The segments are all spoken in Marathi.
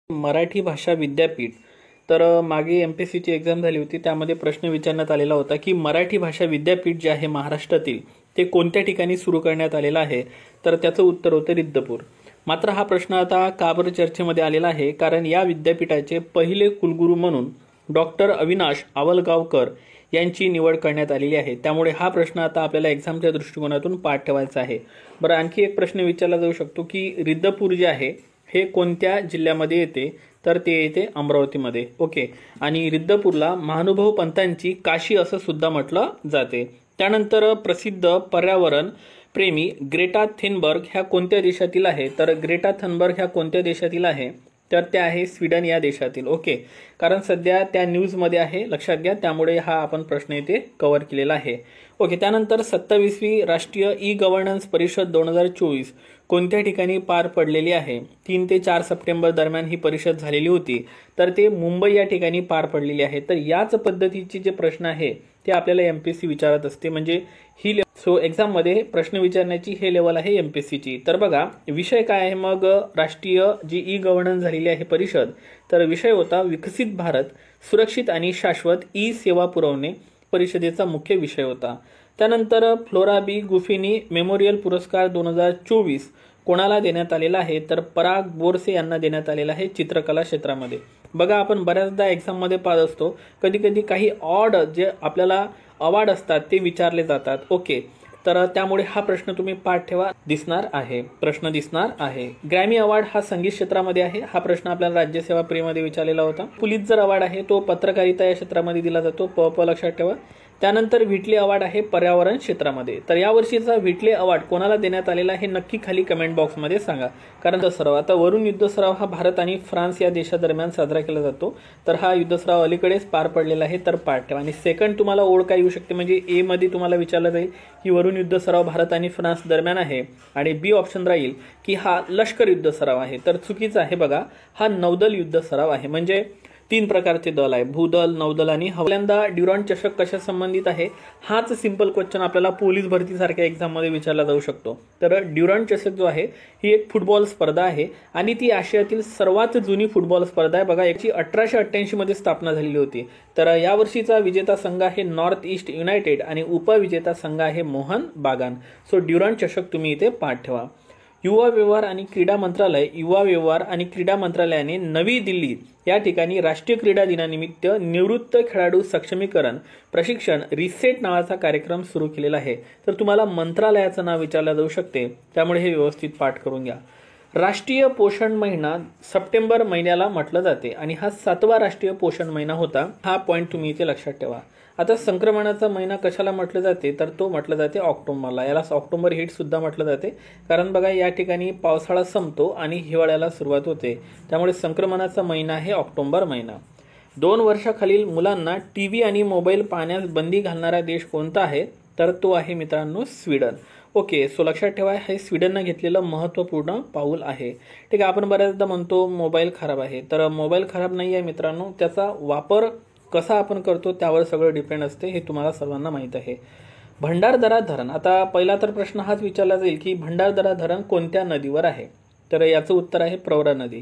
मराठी भाषा विद्यापीठ तर मागे MPSCची एक्झाम झाली होती, त्यामध्ये प्रश्न विचारण्यात आलेला होता की मराठी भाषा विद्यापीठ जे आहे महाराष्ट्रातील ते कोणत्या ठिकाणी सुरू करण्यात आलेलं आहे. तर त्याचं उत्तर होतं रिद्धपूर. मात्र हा प्रश्न आता का बरं चर्चेमध्ये आलेला आहे, कारण या विद्यापीठाचे पहिले कुलगुरू म्हणून डॉक्टर अविनाश आवलगावकर यांची निवड करण्यात आलेली आहे. त्यामुळे हा प्रश्न आता आपल्याला एक्झामच्या दृष्टिकोनातून पाठ ठेवायचा आहे. बरं, आणखी एक प्रश्न विचारला जाऊ शकतो की रिद्धपूर जे आहे हे कोणत्या जिल्ह्यामध्ये येते, तर ते येते अमरावतीमध्ये. ओके, आणि रिद्धपूरला महानुभव पंतांची काशी असं सुद्धा म्हटलं जाते. त्यानंतर प्रसिद्ध पर्यावरण प्रेमी ग्रेटा थेनबर्ग ह्या कोणत्या देशातील आहे, तर ग्रेटा थेनबर्ग ह्या कोणत्या देशातील आहे, तर त्या आहे स्वीडन या देशातील. ओके, कारण सध्या त्या न्यूजमध्ये आहे, लक्षात घ्या, त्यामुळे हा आपण प्रश्न इथे कव्हर केलेला आहे. ओके, त्यानंतर 27वी राष्ट्रीय ई गव्हर्नन्स परिषद 2024 कोणत्या ठिकाणी पार पडलेली आहे. 3 ते 4 सप्टेंबर दरम्यान ही परिषद झालेली होती, तर ते मुंबई या ठिकाणी पार पडलेली आहे. तर याच पद्धतीचे जे प्रश्न आहे ते आपल्याला MPSC विचारत असते, म्हणजे ही एक्झाम मध्ये प्रश्न विचारण्याची हे लेवल आहे MPSCची. तर बघा, विषय काय आहे मग राष्ट्रीय जी ई गव्हर्नन्स झालेली आहे परिषद, तर विषय होता विकसित भारत, सुरक्षित आणि शाश्वत ई सेवा पुरवणे, परिषदेचा मुख्य विषय होता. त्यानंतर फ्लोरा बी गुफिनी मेमोरियल पुरस्कार 2024 कोणाला देण्यात आलेला आहे, तर पराग बोरसे यांना देण्यात आलेला आहे चित्रकला क्षेत्रामध्ये. बघा, आपण बऱ्याचदा एक्झाममध्ये पाहत असतो, कधी कधी काही ऑड जे आपल्याला अवॉर्ड असतात ते विचारले जातात. ओके, तर त्यामुळे हा प्रश्न तुम्ही पाठ ठेवा, प्रश्न दिसणार आहे. ग्रॅमी अवॉर्ड हा संगीत क्षेत्रामध्ये आहे. हा प्रश्न आपल्याला राज्यसेवा प्रीमध्ये विचारलेला होता. पुलित्झर अवॉर्ड आहे तो पत्रकारिता या क्षेत्रामध्ये दिला जातो, लक्षात ठेवा. त्यानंतर व्हिटले अवॉर्ड आहे पर्यावरण क्षेत्रामध्ये. तर यावर्षीचा व्हिटले अवॉर्ड कोणाला देण्यात आलेला आहे नक्की खाली कमेंट बॉक्समध्ये सांगा. कारण सराव आता वरून युद्ध सराव हा भारत आणि फ्रान्स या देशादरम्यान साजरा केला जातो. तर हा युद्ध सराव अलीकडेच पार पडलेला आहे, तर पाठ ठेवा. आणि सेकंड तुम्हाला ओळ काय येऊ शकते, म्हणजे ए मध्ये तुम्हाला विचारलं जाईल की वरून युद्ध सराव भारत आणि फ्रान्स दरम्यान आहे, आणि बी ऑप्शन राहील की हा लष्कर युद्ध सराव आहे. तर चुकीचं आहे. बघा, हा नौदल युद्ध सराव आहे, म्हणजे 3 प्रकारचे दल आहे, भूदल, नौदल आणि हवालंदा. ड्युरॉन चषक कशा संबंधित आहे, हाच सिंपल क्वेश्चन आपल्याला पोलीस भरतीसारख्या एक्झाममध्ये विचारला जाऊ शकतो. तर ड्युरॉन चषक जो आहे ही एक फुटबॉल स्पर्धा आहे आणि ती आशियातील सर्वात जुनी फुटबॉल स्पर्धा आहे. बघा, याची 1888 मध्ये स्थापना झालेली होती. तर यावर्षीचा विजेता संघ आहे नॉर्थ ईस्ट युनायटेड आणि उपविजेता संघ आहे मोहन बागान. सो ड्युरॉन चषक तुम्ही इथे पाठ ठेवा. युवा व्यवहार आणि क्रीडा मंत्रालयाने नवी दिल्ली या ठिकाणी राष्ट्रीय क्रीडा दिनानिमित्त निवृत्त खेळाडू सक्षमीकरण प्रशिक्षण रिसेट नावाचा कार्यक्रम सुरू केलेला आहे. तर तुम्हाला मंत्रालयाचं नाव विचारलं जाऊ शकते, त्यामुळे हे व्यवस्थित पाठ करून घ्या. राष्ट्रीय पोषण महिना सप्टेंबर महिन्याला म्हटलं जाते आणि हा 7वा राष्ट्रीय पोषण महिना होता. हा पॉईंट तुम्ही इथे लक्षात ठेवा. आता संक्रमणाचा महिना कशाला म्हटलं जाते, तर तो म्हटलं जाते ऑक्टोबरला. याला ऑक्टोबर हिट सुद्धा म्हटलं जाते, कारण बघा या ठिकाणी पावसाळा संपतो आणि हिवाळ्याला सुरुवात होते, त्यामुळे संक्रमणाचा महिना आहे ऑक्टोबर महिना. 2 वर्षाखालील मुलांना TV आणि मोबाईल पाहण्यास बंदी घालणारा देश कोणता आहे, तर तो आहे मित्रांनो स्वीडन. ओके, सो लक्षात ठेवा, हे स्वीडननं घेतलेलं महत्त्वपूर्ण पाऊल आहे. ठीक आहे, आपण बऱ्याचदा म्हणतो मोबाईल खराब आहे, तर मोबाईल खराब नाही आहे मित्रांनो, त्याचा वापर कसा आपण करतो त्यावर सगळं डिपेंड असते, हे तुम्हाला सर्वांना माहीत आहे. भंडारदरा धरण, आता पहिला तर प्रश्न हाच विचारला जाईल की भंडारदरा धरण कोणत्या नदीवर आहे, तर याचं उत्तर आहे प्रवरा नदी.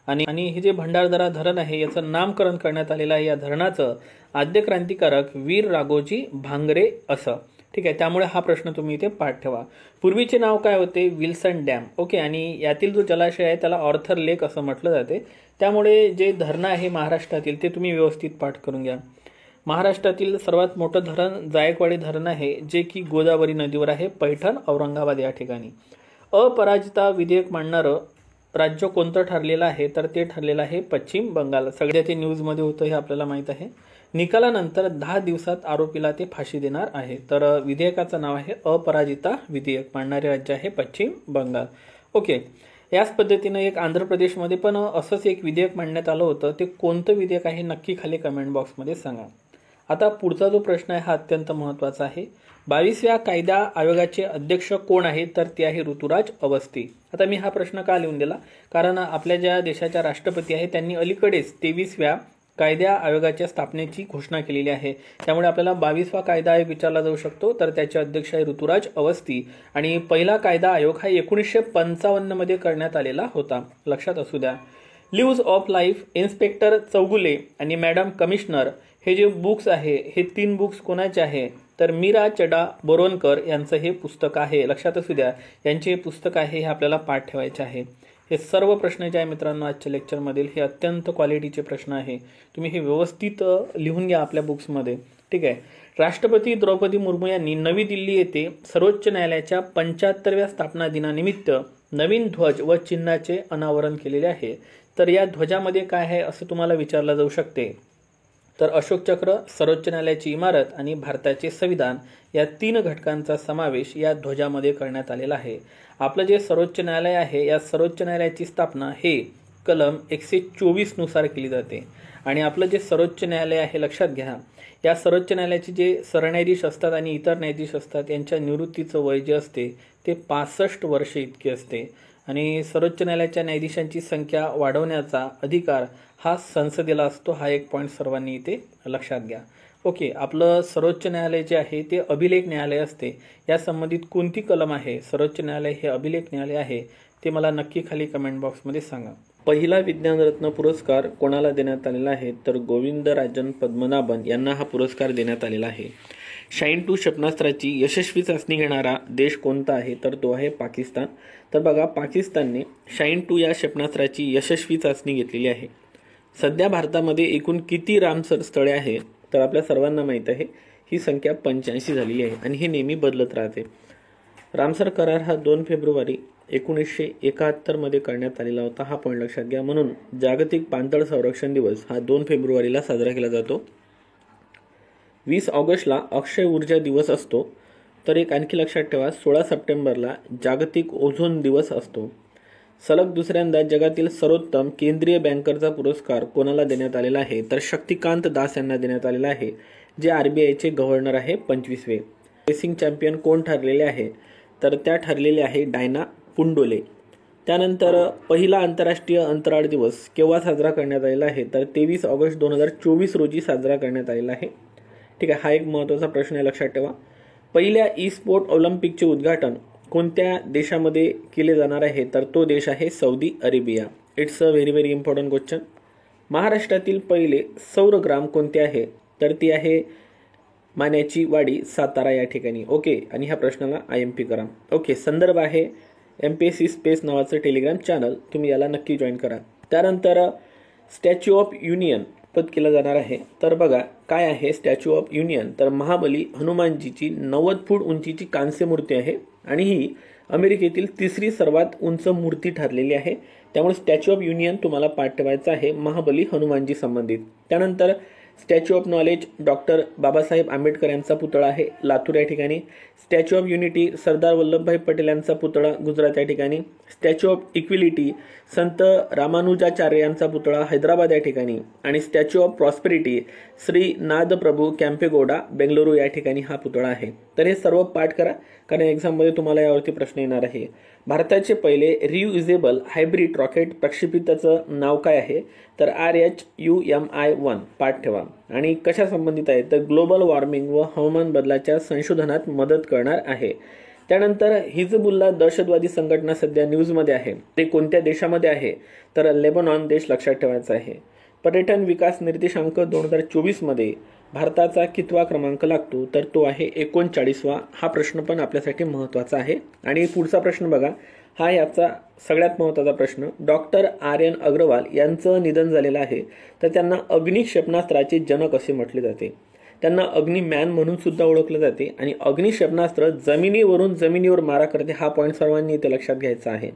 आणि हे जे भंडारदरा धरण आहे याचं नामकरण करण्यात आलेलं आहे या धरणाचं आद्य क्रांतिकारक वीर राघोजी भांगरे असं. ठीक आहे, त्यामुळे हा प्रश्न तुम्ही इथे पाठ ठेवा. पूर्वीचे नाव काय होते, विल्सन डॅम. ओके, आणि यातील जो जलाशय आहे त्याला ऑर्थर लेक असं म्हटलं जाते. त्यामुळे जे धरणं आहे महाराष्ट्रातील ते तुम्ही व्यवस्थित पाठ करून घ्या. महाराष्ट्रातील सर्वात मोठं धरण जायकवाडी धरण आहे, जे की गोदावरी नदीवर आहे, पैठण औरंगाबाद या ठिकाणी. अपराजिता विधेयक मांडणारं राज्य कोणतं ठरलेलं आहे, तर ते ठरलेलं आहे पश्चिम बंगाल. सगळ्या ते न्यूजमध्ये होतं, हे आपल्याला माहीत आहे. निकालानंतर 10 दिवसात आरोपीला ते फाशी देणार आहे. तर विधेयकाचं नाव आहे अपराजिता विधेयक, मांडणारे राज्य आहे पश्चिम बंगाल. ओके, याच पद्धतीनं एक आंध्र प्रदेशमध्ये पण असंच एक विधेयक मांडण्यात आलं होतं. ते कोणतं विधेयक आहे नक्की खाली कमेंट बॉक्समध्ये सांगा. आता पुढचा जो प्रश्न आहे हा अत्यंत महत्त्वाचा आहे. 22व्या कायदा आयोगाचे अध्यक्ष कोण आहे, तर ते आहे ऋतुराज अवस्थी. आता मी हा प्रश्न का लिहून दिला, कारण आपल्या ज्या देशाच्या राष्ट्रपती आहेत त्यांनी अलीकडेच 23व्या कायदा आयोगाच्या स्थापनेची घोषणा केलेली आहे. त्यामुळे आपल्याला 22वा कायदा आयोग विचारला जाऊ शकतो, तर त्याचे अध्यक्ष आहे ऋतुराज अवस्थी. आणि पहिला कायदा आयोग हा 1955 मध्ये करण्यात आलेला होता, लक्षात असू द्या. Lives of life, inspector Chougule आणि मॅडम कमिशनर हे जे बुक्स आहे हे 3 बुक्स कोणाचे आहे तर मीरा चडा बोरोनकर यांचं हे पुस्तक आहे. लक्षात असू द्या यांचे हे पुस्तक आहे हे आपल्याला पाठ ठेवायचे आहे. हे सर्व प्रश्न जे आहे मित्रांनो आजच्या लेक्चरमधील हे अत्यंत क्वालिटीचे प्रश्न आहे. तुम्ही हे व्यवस्थित लिहून घ्या आपल्या बुक्समध्ये. ठीक आहे. राष्ट्रपती द्रौपदी मुर्मू यांनी नवी दिल्ली येथे सर्वोच्च न्यायालयाच्या 75व्या स्थापना दिनानिमित्त नवीन ध्वज व चिन्हाचे अनावरण केलेले आहे. तर या ध्वजामध्ये काय आहे असं तुम्हाला विचारलं जाऊ शकते. तर अशोक चक्र, सर्वोच्च न्यायालयाची इमारत आणि भारताचे संविधान या 3 घटकांचा समावेश या ध्वजामध्ये करण्यात आलेला आहे. आपलं जे सर्वोच्च न्यायालय आहे या सर्वोच्च न्यायालयाची स्थापना हे कलम 124 नुसार केली जाते. आणि आपलं जे सर्वोच्च न्यायालय आहे लक्षात घ्या या सर्वोच्च न्यायालयाचे जे सरन्यायाधीश असतात आणि इतर न्यायाधीश असतात यांच्या निवृत्तीचं वय जे असते ते 65 वर्ष इतके असते. आणि सर्वोच्च न्यायालयाच्या न्यायाधीशांची संख्या वाढवण्याचा अधिकार हा संसदेला असतो. हा एक पॉईंट सर्वांनी इथे लक्षात घ्या. ओके. आपलं सर्वोच्च न्यायालय जे आहे ते अभिलेख न्यायालय असते. या संबंधित कोणती कलम आहे सर्वोच्च न्यायालय हे अभिलेख न्यायालय आहे ते मला नक्की खाली कमेंट बॉक्समध्ये सांगा. पहिला विज्ञानरत्न पुरस्कार कोणाला देण्यात आलेला आहे तर गोविंदराजन पद्मनाभन यांना हा पुरस्कार देण्यात आलेला आहे. शाईन 2 क्षेपणास्त्राची यशस्वी चाचणी घेणारा देश कोणता आहे तर तो आहे पाकिस्तान. तर बघा पाकिस्तानने शाईन 2 या क्षेपणास्त्राची यशस्वी चाचणी घेतलेली आहे. सध्या भारतामध्ये एकूण किती रामसर स्थळे आहे तर आपल्या सर्वांना माहीत आहे ही संख्या 85 झालेली आहे आणि हे नेहमी बदलत राहते. रामसर करार हा 2 फेब्रुवारी 1971 मध्ये करण्यात आलेला होता. हा पॉईंट लक्षात घ्या. म्हणून जागतिक पाणथळ संरक्षण दिवस हा 2 फेब्रुवारीला साजरा केला जातो. 20 ऑगस्टला अक्षय ऊर्जा दिवस असतो. तर एक आणखी लक्षात ठेवा 16 सप्टेंबरला जागतिक ओझोन दिवस असतो. सलग दुसऱ्यांदा जगातील सर्वोत्तम केंद्रीय बँकरचा पुरस्कार कोणाला देण्यात आलेला आहे तर शक्तिकांत दास यांना देण्यात आलेला आहे जे RBIचे गव्हर्नर आहे 25वे. रेसिंग चॅम्पियन कोण ठरलेले आहे तर त्या ठरलेले आहे डायना पुंडोले. त्यानंतर पहिला आंतरराष्ट्रीय अंतराळ दिवस केव्हा साजरा करण्यात आलेला आहे तर 23 ऑगस्ट 2024 रोजी साजरा करण्यात आलेला आहे. ठीक आहे. हा एक महत्त्वाचा प्रश्न आहे लक्षात ठेवा. पहिल्या ई-स्पोर्ट ऑलिम्पिकचे उद्घाटन कोणत्या देशामध्ये केले जाणार आहे तर तो देश आहे Saudi Arabia. It's a very important question. महाराष्ट्रातील पहिले सौर ग्राम कोणते आहे तर ती आहे मान्याची वाडी सातारा या ठिकाणी. ओके. आणि ह्या प्रश्नाला IMP करा. ओके. संदर्भ आहे MPSC स्पेस नावाचं टेलिग्राम चॅनल. तुम्ही याला नक्की जॉईन करा. त्यानंतर स्टॅच्यू ऑफ युनियन पद केलं जाणार आहे. तर बघा काय आहे स्टॅच्यू ऑफ युनियन तर महाबली हनुमानजीची 90 फूट उंचीची कांस्य मूर्ती आहे आणि ही अमेरिकेतील 3री सर्वात उंच मूर्ती ठरलेली आहे. त्यामुळे स्टॅच्यू ऑफ युनियन तुम्हाला पाठ ठेवायचा आहे महाबली हनुमानजी संबंधित. त्यानंतर statue of knowledge doctor Babasaheb Ambedkar यांचा पुतळा आहे लातूर या ठिकाणी. Statue of unity Sardar Vallabhbhai Patel यांचा पुतळा गुजरात या ठिकाणी. स्टॅच्यू ऑफ इक्विलिटी संत रामानुजाचार्य यांचा पुतळा हैदराबाद या ठिकाणी. आणि statue of prosperity Shri Nadaprabhu Kempegowda Bengaluru या ठिकाणी हा पुतळा आहे. तर हे सर्व पाठ करा कारण एक्झाममध्ये तुम्हाला यावरती प्रश्न येणार आहे. भारताचे पहिले रियुजेबल हायब्रिड रॉकेट प्रक्षेपिताचं नाव काय आहे तर RHUMI-1 पाठ ठेवा. आणि कशा संबंधित आहे तर ग्लोबल वॉर्मिंग व हवामान बदलाच्या संशोधनात मदत करणार आहे. त्यानंतर हिजबुल्ला दहशतवादी संघटना सध्या न्यूजमध्ये आहे. ते कोणत्या देशामध्ये आहे तर लेबनॉन देश लक्षात ठेवायचा आहे. पर्यटन विकास निर्देशांक 2024 मध्ये भारताचा कितवा क्रमांक लागतो तर तो आहे 39वा. हा प्रश्न पण आपल्यासाठी महत्त्वाचा आहे. आणि पुढचा प्रश्न बघा हा याचा सगळ्यात महत्त्वाचा प्रश्न. डॉक्टर RN अग्रवाल यांचं निधन झालेलं आहे तर त्यांना अग्नी क्षेपणास्त्राचे जनक असे म्हटले जाते. त्यांना अग्निमॅन म्हणून सुद्धा ओळखले जाते. आणि अग्नी क्षेपणास्त्र जमिनीवरून जमिनीवर मारा करते. हा पॉईंट सर्वांनी इथे लक्षात घ्यायचा आहे.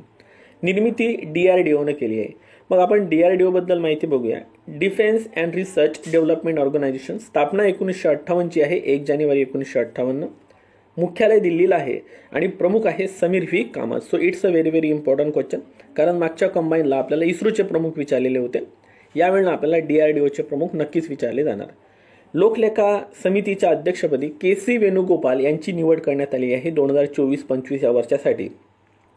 निर्मिती DRDOने केली आहे. मग आपण DRDO बद्दल माहिती बघूया. Defence and research development organisation स्थापना 1958 आहे 1 जानेवारी 1958. मुख्यालय दिल्लीला आहे आणि प्रमुख आहे Sameer V Kamat. So it's a very important question कारण मागच्या कंबाईनला आपल्याला इस्रोचे प्रमुख विचारलेले होते. यावेळेला आपल्याला DRDOचे प्रमुख नक्कीच विचारले जाणार. लोकलेखा समितीच्या अध्यक्षपदी KC वेणुगोपाल यांची निवड करण्यात आली आहे 2024-25 या वर्षासाठी.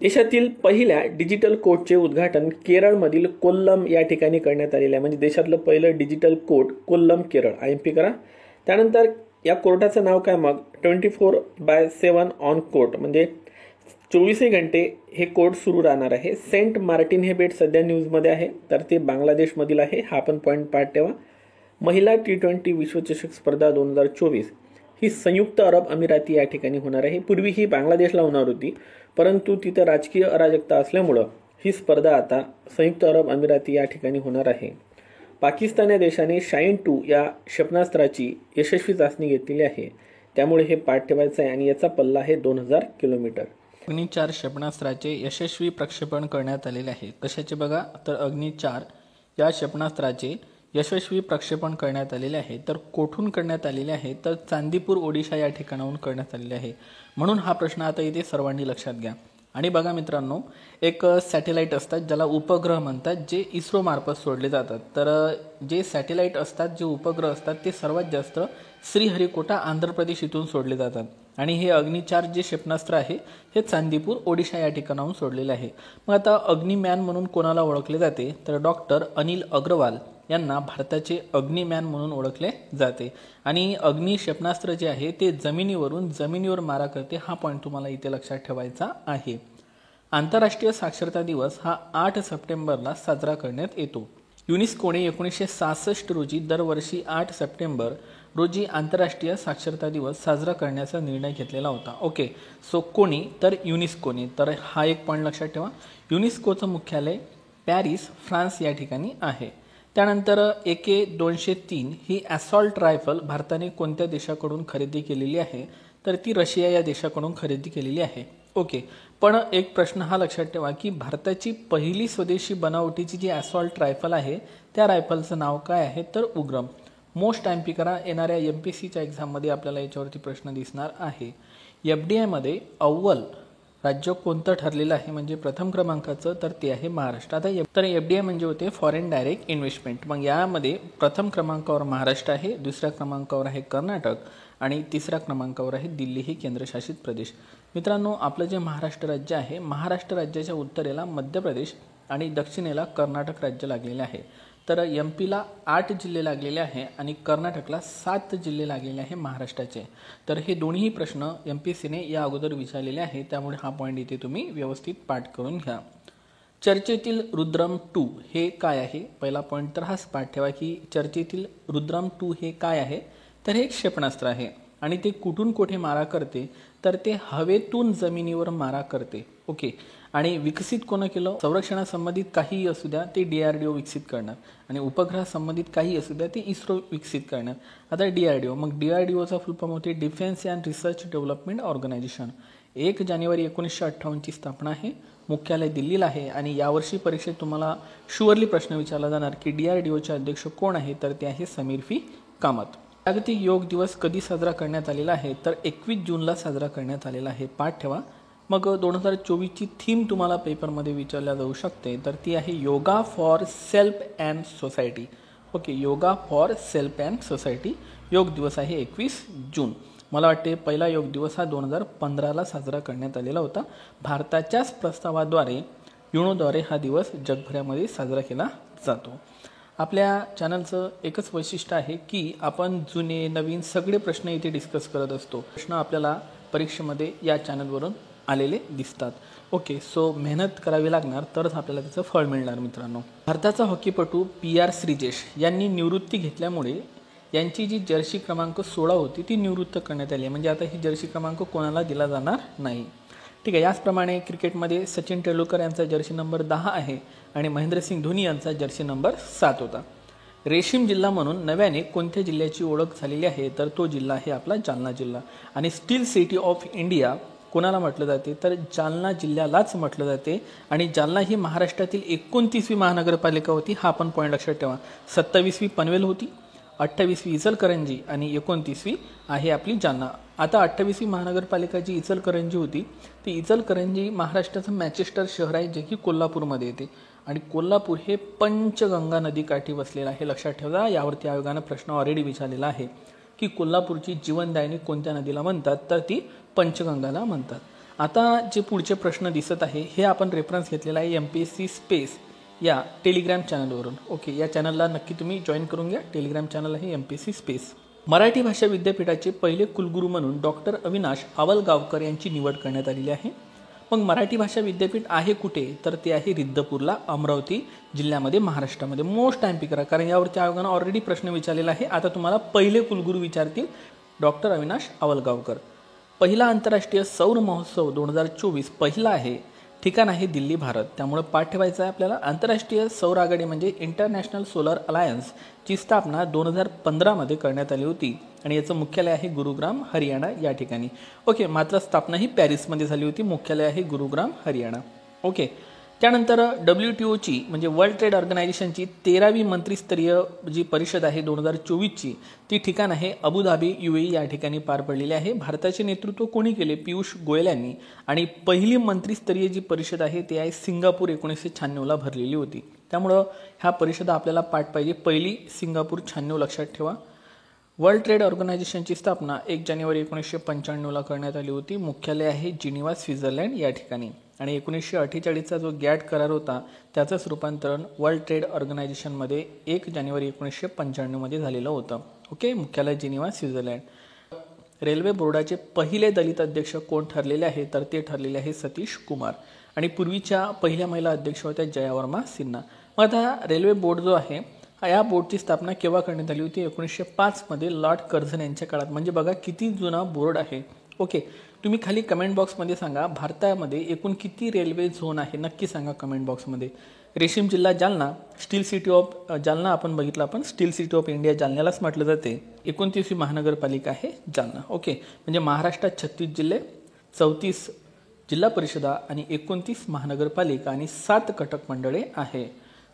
देशातील पहिल्या डिजिटल कोर्टचे उद्घाटन केरळमधील कोल्लम या ठिकाणी करण्यात आलेले आहे. म्हणजे देशातलं पहिलं digital court Kollam Kerala. IMP करा. त्यानंतर या कोर्टाचं नाव काय मग 24/7 ऑन कोर्ट म्हणजे 24 घंटे हे कोर्ट सुरू राहणार आहे. सेंट मार्टिन हे बेट सध्या न्यूजमध्ये आहे, तर ते बांगलादेशमधील आहे. हा पण पॉईंट पाठ ठेवा. महिला T20 विश्वचषक स्पर्धा 2024 ही संयुक्त अरब अमिराती या ठिकाणी होणार आहे. पूर्वी ही बांगलादेशला होणार होती, परंतु तिथं राजकीय अराजकता असल्यामुळं ही स्पर्धा आता संयुक्त अरब अमिराती या ठिकाणी होणार आहे. पाकिस्तान या देशाने शाईन 2 या क्षेपणास्त्राची यशस्वी चाचणी घेतलेली आहे, त्यामुळे हे पाठ ठेवायचं आहे आणि याचा पल्ला आहे 2000 किलोमीटर. अग्नि 4 क्षेपणास्त्राचे यशस्वी प्रक्षेपण करण्यात आलेले आहे. कशाचे बघा, तर अग्नि 4 या क्षेपणास्त्राचे यशस्वी प्रक्षेपण करण्यात आलेले आहे. तर कोठून करण्यात आलेले आहे, तर चांदीपूर ओडिशा या ठिकाणाहून करण्यात आलेले आहे. म्हणून हा प्रश्न आता इथे सर्वांनी लक्षात घ्या. आणि बघा मित्रांनो, एक सॅटेलाईट असतात ज्याला उपग्रह म्हणतात, जे इस्रो मार्फत सोडले जातात. तर जे सॅटेलाईट असतात, जे उपग्रह असतात, ते सर्वात जास्त श्रीहरिकोटा आंध्र प्रदेश इथून सोडले जातात. आणि हे अग्नि 4 जे क्षेपणास्त्र आहे हे चांदीपूर ओडिशा या ठिकाणाहून सोडलेले आहे. मग आता अग्निमॅन म्हणून कोणाला ओळखले जाते, तर डॉक्टर अनिल अग्रवाल यांना भारताचे अग्निमॅन म्हणून ओळखले जाते. आणि अग्नि क्षेपणास्त्र जे आहे ते जमिनीवर मारा करते. हा पॉईंट तुम्हाला इथे लक्षात ठेवायचा आहे. आंतरराष्ट्रीय साक्षरता दिवस हा 8 सप्टेंबरला साजरा करण्यात येतो. युनेस्कोने 1966 रोजी दरवर्षी 8 सप्टेंबर रोजी आंतरराष्ट्रीय साक्षरता दिवस साजरा करण्याचा निर्णय घेतलेला होता. ओके, सो कोणी, तर युनेस्कोने. तर हा एक पॉईंट लक्षात ठेवा. युनेस्कोचं मुख्यालय पॅरिस, फ्रान्स या ठिकाणी आहे. त्यानंतर AK-203 ही ॲसॉल्ट रायफल भारताने कोणत्या देशाकडून खरेदी केलेली आहे, तर ती रशिया या देशाकडून खरेदी केलेली आहे. ओके, पण एक प्रश्न हा लक्षात ठेवा की भारताची पहिली स्वदेशी बनावटीची जी ॲसॉल्ट रायफल आहे त्या रायफलचं नाव काय आहे, तर उग्रम. मोस्ट टाइम करा, येणाऱ्या MPSCच्या एक्झाममध्ये आपल्याला याच्यावरती प्रश्न दिसणार आहे. FDI मध्ये अव्वल राज्य कोणतं ठरलेलं आहे, म्हणजे प्रथम क्रमांकाचं, तर ते आहे महाराष्ट्र. आता FDI म्हणजे होते फॉरेन डायरेक्ट इन्व्हेस्टमेंट. मग यामध्ये प्रथम क्रमांकावर महाराष्ट्र आहे, दुसऱ्या क्रमांकावर आहे कर्नाटक आणि तिसऱ्या क्रमांकावर आहे दिल्ली हे केंद्रशासित प्रदेश. मित्रांनो, आपलं जे महाराष्ट्र राज्य आहे, महाराष्ट्र राज्याच्या उत्तरेला मध्य प्रदेश आणि दक्षिणेला कर्नाटक राज्य लागलेले आहे. तर MPला 8 जिल्हे लागलेले आहे आणि कर्नाटकला 7 जिल्हे लागलेले आहे महाराष्ट्राचे. तर हे दोन्ही प्रश्न MPSCने या अगोदर विचारलेले आहे, त्यामुळे हा पॉईंट इथे तुम्ही व्यवस्थित पाठ करून घ्या. चर्चेतील रुद्रम 2 हे काय आहे, पहिला पॉईंट तर हाच पाठ ठेवा की चर्चेतील रुद्रम 2 हे काय आहे, तर हे क्षेपणास्त्र आहे. आणि ते कुठून कुठे मारा करते, तर ते हवेतून जमिनीवर मारा करते. ओके, आणि विकसित कोण केलं, संरक्षणासंबंधित काहीही असू द्या ते DRDO विकसित करणार, आणि उपग्रहासंबंधित काही असू द्या ते इस्रो विकसित करणार. आता DRDO, मग DRDOचा फुल फॉर्म होते defence and research development organisation. 1 जानेवारी 1958ची स्थापना आहे, मुख्यालय दिल्लीला आहे. आणि यावर्षी परीक्षेत तुम्हाला शुअरली प्रश्न विचारला जाणार की DRDOचे अध्यक्ष कोण आहे, तर ते आहे समीर फी कामत. जागतिक योग दिवस कधी साजरा करण्यात आलेला आहे, तर 21 जूनला साजरा करण्यात आलेला आहे, पाठ ठेवा. मग 2024ची थीम तुम्हाला पेपरमध्ये विचारल्या जाऊ शकते, तर ती आहे yoga for self and society. Okay, yoga for self and society. योग दिवस आहे 21 जून. मला वाटते पहिला योग दिवस हा 2015ला साजरा करण्यात आलेला होता. भारताच्याच प्रस्तावाद्वारे युनोद्वारे हा दिवस जगभरामध्ये साजरा केला जातो. आपल्या चॅनलचं एकच वैशिष्ट्य आहे की आपण जुने नवीन सगळे प्रश्न इथे डिस्कस करत असतो. प्रश्न आपल्याला परीक्षेमध्ये या चॅनलवरून आलेले दिसतात. ओके, सो मेहनत करावी लागणार, तरच आपल्याला त्याचं फळ मिळणार. मित्रांनो, भारताचा हॉकीपटू PR श्रीजेश यांनी निवृत्ती घेतल्यामुळे यांची जी जर्सी क्रमांक 16 होती ती निवृत्त करण्यात आली आहे. म्हणजे आता ही जर्सी क्रमांक कोणाला दिला जाणार नाही. ठीक आहे, याचप्रमाणे क्रिकेटमध्ये सचिन तेंडुलकर यांचा जर्सी नंबर 10 आहे आणि महेंद्रसिंग धोनी यांचा जर्सी नंबर 7 होता. रेशीम जिल्हा म्हणून नव्याने कोणत्या जिल्ह्याची ओळख झालेली आहे, तर तो जिल्हा आहे आपला जालना जिल्हा. आणि स्टील सिटी ऑफ इंडिया कोणाला म्हटलं जाते, तर जालना जिल्ह्यालाच म्हटलं जाते. आणि जालना ही महाराष्ट्रातील 29वी महानगरपालिका होती. हा पण पॉईंट लक्षात ठेवा. 27वी पनवेल होती, 28वी इचलकरंजी आणि 29वी आहे आपली जालना. आता 28वी महानगरपालिका जी इचलकरंजी होती, ती इचलकरंजी महाराष्ट्राचं मँचेस्टर शहर आहे, जे की कोल्हापूरमध्ये येते. आणि कोल्हापूर हे पंचगंगा नदीकाठी वसलेलं आहे, लक्षात ठेवा. यावरती आयोगानं प्रश्न ऑलरेडी विचारलेला आहे की कोल्हापूरची जीवनदायिनी कोणत्या नदीला म्हणतात, तर ती पंचगंगाला म्हणतात. आता जे पुढचे प्रश्न दिसत आहे हे आपण रेफरन्स घेतलेला आहे MPSC स्पेस या टेलिग्राम चॅनलवरून. ओके, या चॅनलला नक्की तुम्ही जॉईन करून घ्या. टेलिग्राम चॅनल आहे MPSC स्पेस. मराठी भाषा विद्यापीठाचे पहिले कुलगुरू म्हणून डॉक्टर अविनाश आवलगावकर यांची निवड करण्यात आलेली आहे. मग मराठी भाषा विद्यापीठ आहे कुठे, तर ते आहे रिद्धपूरला, अमरावती जिल्ह्यामध्ये, महाराष्ट्रामध्ये. मोस्ट टाइम पिक करा, कारण यावरती आयोगानं ऑलरेडी प्रश्न विचारलेला आहे. आता तुम्हाला पहिले कुलगुरू विचारतील डॉक्टर अविनाश आवलगावकर. पहिला आंतरराष्ट्रीय सौर महोत्सव 2024 पहिला आहे, ठिकाण आहे दिल्ली, भारत. त्यामुळे पाठ ठेवायचा आहे आपल्याला. आंतरराष्ट्रीय सौर आघाडी म्हणजे इंटरनॅशनल सोलर अलायन्सची स्थापना 2015 मध्ये करण्यात आली होती आणि याचं मुख्यालय आहे गुरुग्राम, हरियाणा या ठिकाणी. ओके, मात्र स्थापना ही पॅरिसमध्ये झाली होती. मुख्यालय आहे गुरुग्राम, हरियाणा. ओके. त्यानंतर WTOची म्हणजे वर्ल्ड ट्रेड ऑर्गनायझेशनची 13वी मंत्रिस्तरीय जी परिषद आहे 2024ची, ती ठिकाण आहे अबुधाबी, UAE या ठिकाणी पार पडलेली आहे. भारताचे नेतृत्व कोणी केले? पियुष गोयल यांनी. आणि पहिली मंत्रिस्तरीय जी परिषद आहे ती आहे सिंगापूर, 1996ला भरलेली होती. त्यामुळं ह्या परिषदा आपल्याला पाठ पाहिजे. पहिली सिंगापूर 96 लक्षात ठेवा. वर्ल्ड ट्रेड ऑर्गनायझेशनची स्थापना 1 जानेवारी 1995ला करण्यात आली होती. मुख्यालय आहे जिनिव्हा, स्वित्झर्लंड या ठिकाणी. आणि 1948चा जो गॅट करार होता त्याचंच रूपांतरण वर्ल्ड ट्रेड ऑर्गनायझेशनमध्ये 1 जानेवारी 1995मध्ये झालेलं होतं. ओके, मुख्यालय जिनिव्हा, स्वित्झर्लंड. रेल्वे बोर्डाचे पहिले दलित अध्यक्ष कोण ठरलेले आहे, तर ते ठरलेले आहे सतीश कुमार. आणि पूर्वीच्या पहिल्या महिला अध्यक्ष होत्या जया वर्मा सिन्हा. मग आता रेल्वे बोर्ड जो आहे, या बोर्डची स्थापना केव्हा करण्यात आली होती? 1905 मध्ये लॉर्ड कर्झन यांच्या काळात. म्हणजे बघा किती जुना बोर्ड आहे. ओके, तुम्ही खाली कमेंट बॉक्समध्ये सांगा भारतामध्ये एकूण किती रेल्वे झोन आहे, नक्की सांगा कमेंट बॉक्समध्ये. रेशीम जिल्हा Jalna, steel city of Jalna आपण बघितलं, आपण स्टील सिटी ऑफ इंडिया जालन्यालाच म्हटलं जाते. 29वी महानगरपालिका आहे जालना. ओके, म्हणजे महाराष्ट्रात 36 जिल्हे, 34 जिल्हा परिषदा आणि 29 महानगरपालिका आणि 7 कटक मंडळे आहे.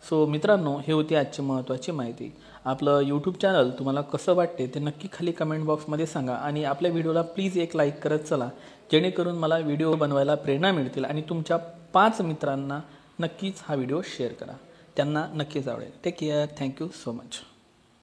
सो मित्रांनो, हे होती आजची महत्त्वाची माहिती. आपलं यूट्यूब चॅनल तुम्हाला कसं वाटते ते नक्की खाली कमेंट बॉक्समध्ये सांगा. आणि आपल्या व्हिडिओला प्लीज एक लाईक करत चला, जेणेकरून मला व्हिडिओ बनवायला प्रेरणा मिळतील. आणि तुमच्या 5 मित्रांना नक्कीच हा व्हिडिओ शेअर करा, त्यांना नक्कीच आवडेल. Take care. Thank you so much.